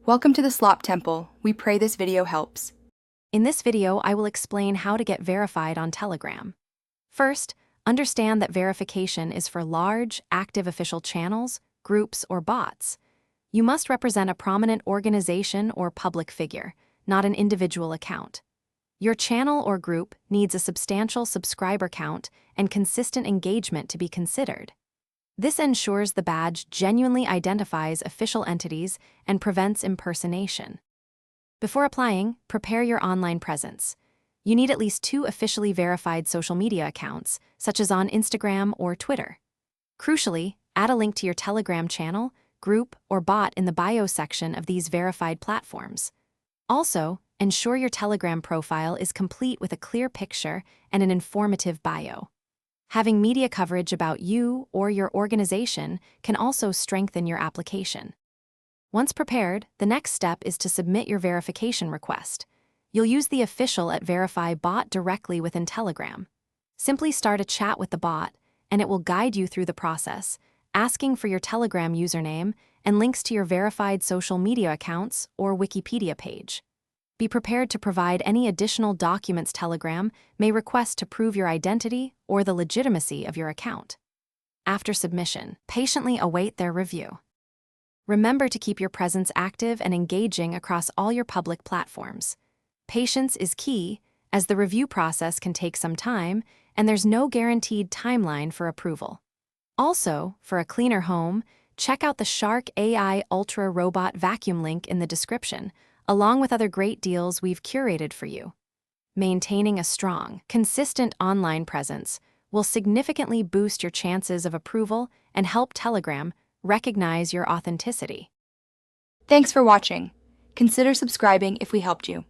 Welcome to the Slop Temple. We pray this video helps. In this video, I will explain how to get verified on Telegram. First, understand that verification is for large, active official channels, groups, or bots. You must represent a prominent organization or public figure, not an individual account. Your channel or group needs a substantial subscriber count and consistent engagement to be considered. This ensures the badge genuinely identifies official entities and prevents impersonation. Before applying, prepare your online presence. You need at least 2 officially verified social media accounts, such as on Instagram or Twitter. Crucially, add a link to your Telegram channel, group, or bot in the bio section of these verified platforms. Also, ensure your Telegram profile is complete with a clear picture and an informative bio. Having media coverage about you or your organization can also strengthen your application. Once prepared, the next step is to submit your verification request. You'll use the official @verify bot directly within Telegram. Simply start a chat with the bot, and it will guide you through the process, asking for your Telegram username and links to your verified social media accounts or Wikipedia page. Be prepared to provide any additional documents Telegram may request to prove your identity or the legitimacy of your account. After submission, patiently await their review. Remember to keep your presence active and engaging across all your public platforms. Patience is key, as the review process can take some time, and there's no guaranteed timeline for approval. Also, for a cleaner home, check out the Shark AI Ultra Robot Vacuum link in the description, along with other great deals we've curated for you. Maintaining a strong, consistent online presence will significantly boost your chances of approval and help Telegram recognize your authenticity. Thanks for watching. Consider subscribing if we helped you.